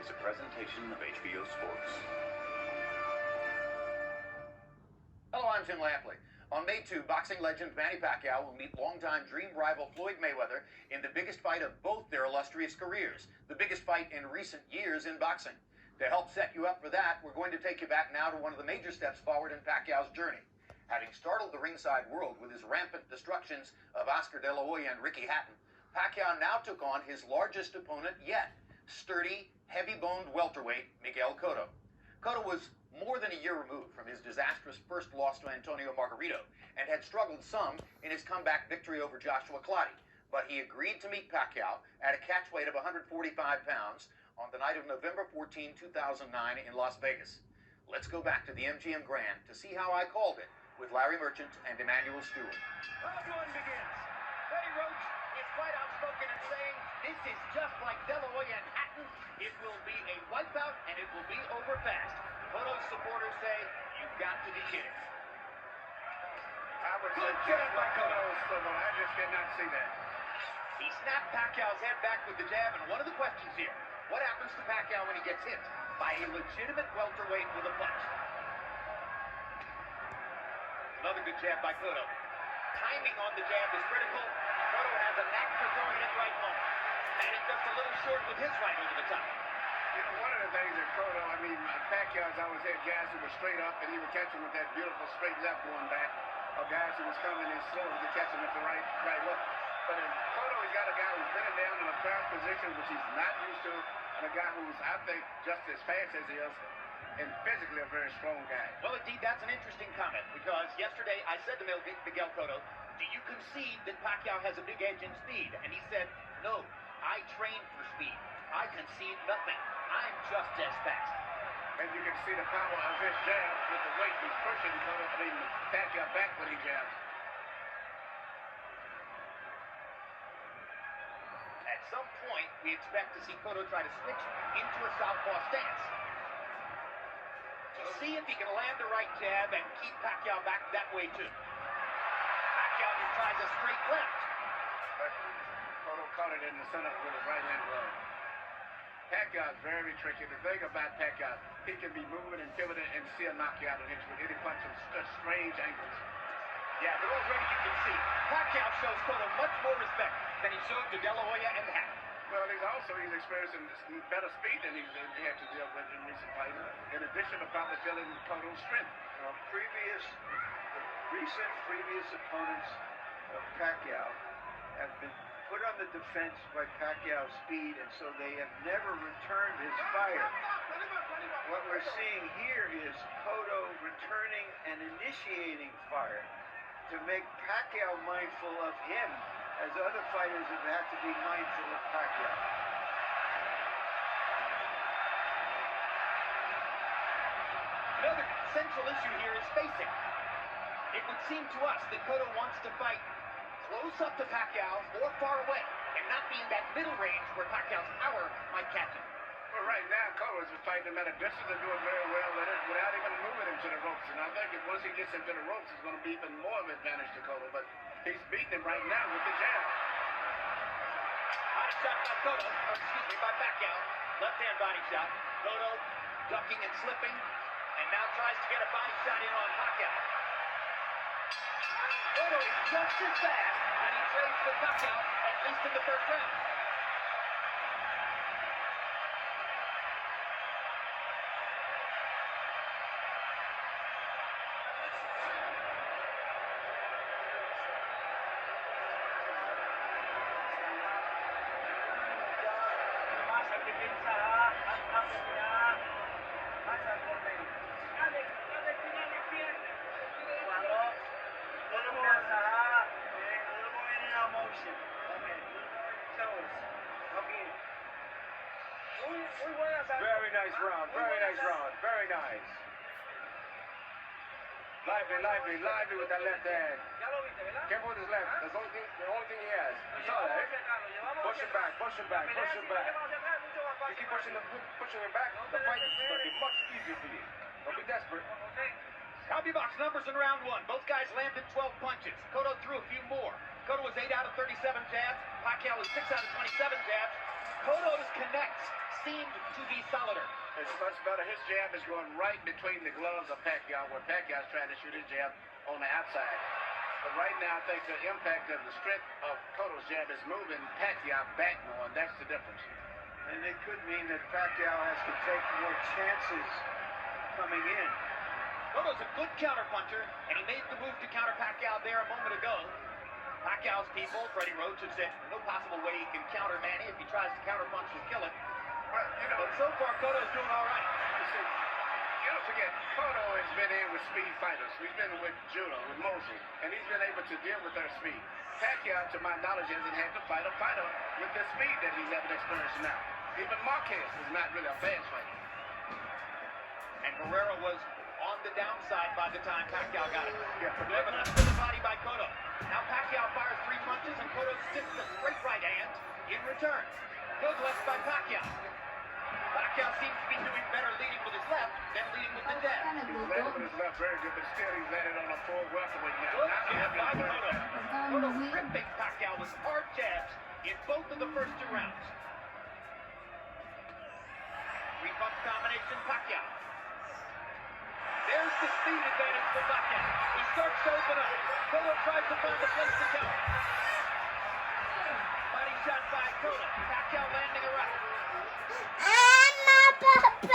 is a presentation of HBO Sports. Hello, I'm Jim Lampley. On May 2, boxing legend Manny Pacquiao will meet longtime dream rival Floyd Mayweather in the biggest fight of both their illustrious careers, the biggest fight in recent years in boxing. To help set you up for that, we're going to take you back now to one of the major steps forward in Pacquiao's journey. Having startled the ringside world with his rampant destructions of Oscar De La Hoya and Ricky Hatton, Pacquiao now took on his largest opponent yet, sturdy, heavy-boned welterweight Miguel Cotto. Cotto was more than a year removed from his disastrous first loss to Antonio Margarito and had struggled some in his comeback victory over Joshua Clottey. But he agreed to meet Pacquiao at a catch weight of 145 pounds on the night of November 14, 2009 in Las Vegas. Let's go back to the MGM Grand to see how I called it with Larry Merchant and Emmanuel Stewart. Round one begins. Freddie Roach is quite outspoken in saying this is just like De La Hoya and Hatton. It will be a wipeout and it will be over fast. Cotto's supporters say, you've got to be kidding. I would say just like Cotto's football. I just did not see that. He snapped Pacquiao's head back with the jab, and one of the questions here, what happens to Pacquiao when he gets hit by a legitimate welterweight with a punch? Another good jab by Cotto. Timing on the jab is critical. Cotto has a knack for throwing it right moment. And it's just a little short with his right over the top. You know, one of the things that Cotto, Pacquiao's always had guys who were straight up, and he would catch him with that beautiful straight left going back, or guys who was coming in slow, he could catch him with the right hook. But in Cotto, he's got a guy who's been down in a crouch position, which he's not used to, and a guy who's, I think, just as fast as he is, and physically a very strong guy. Well, indeed, that's an interesting comment, because yesterday I said to Miguel Cotto, do you concede that Pacquiao has a big edge in speed? And he said, no, I train for speed. I concede nothing. I'm just as fast. And you can see the power of his jab with the weight he's pushing Pacquiao back when he jabs. At some point, we expect to see Cotto try to switch into a southpaw stance. To see if he can land the right jab and keep Pacquiao back that way too. Pacquiao just tries a straight left. But Cotto caught it in the center with his right hand glove. Pacquiao's very tricky. The thing about Pacquiao, he can be moving and pivoting and still knock you out an inch with any punch from such strange angles. Yeah, but already you can see Pacquiao shows Cotto much more respect than he showed to De La Hoya and Hatton. Well, he's experiencing better speed than he had to deal with in recent fights, in addition to probably feeling Cotto's strength. Recent previous opponents of Pacquiao have been put on the defense by Pacquiao's speed, and so they have never returned his fire. What we're seeing here is Cotto returning and initiating fire to make Pacquiao mindful of him, as other fighters have had to be mindful of Pacquiao. Another central issue here is spacing. It would seem to us that Cotto wants to fight close up to Pacquiao or far away, and not be in that middle range where Pacquiao's power might catch him. Well, right now, Cotto's been fighting him at a distance and doing very well with it without even moving him to the ropes. And I think once he gets him to the ropes, it's going to be even more of an advantage to Cotto. But he's beating him right now with the jab. Body shot by Cotto, by Pacquiao. Left hand body shot. Cotto ducking and slipping, and now tries to get a body shot in on Pacquiao. Cotto is just as fast, and he trades with Pacquiao, at least in the first round. Very nice round, very nice. Lively with that left hand. Careful with his left. That's the only thing he has. You saw that, eh? Push him back. You keep pushing him back, the fight is going to be much easier for you. Don't be desperate. CompuBox numbers in round one. Both guys landed 12 punches. Cotto threw a few more. Cotto was 8 out of 37 jabs. Pacquiao was 6 out of 27 jabs. Cotto's connects seemed to be solider. It's much better. His jab is going right between the gloves of Pacquiao, where Pacquiao's trying to shoot his jab on the outside. But right now, I think the impact of the strength of Cotto's jab is moving Pacquiao back more, and that's the difference. And it could mean that Pacquiao has to take more chances coming in. Cotto's a good counterpuncher, and he made the move to counter Pacquiao there a moment ago. Pacquiao's people, Freddie Roach, have said no possible way he can counter Manny. If he tries to counterpunch, he'll kill it. Well, But so far, Cotto's doing all right. listen, you don't forget, Cotto has been in with speed fighters. He's been with Judah, with Mosley, and he's been able to deal with their speed. Pacquiao, to my knowledge, hasn't had to fight a fighter with the speed that he's having experience now. Even Marquez is not really a fast fighter. And Guerrero was on the downside by the time Pacquiao got it. Yeah, but Driven up to the body by Cotto. Now Pacquiao fires 3 punches, and Cotto sticks a straight right hand in return. Good left by Pacquiao. Pacquiao seems to be doing better leading with his left than leading with the jab. He's landed with his left very good, but still he's landed on a full welterweight now. Good Not jab by heavy Cotto. weight. Cotto ripping Pacquiao with hard jabs in both of the first 2 rounds. 3-punch combination, Pacquiao. There's the speed advantage for Pacquiao. He starts to open up. Cotto tries to find a place to counter. Body shot by Cotto. Pacquiao landing a right. I'm a puppy.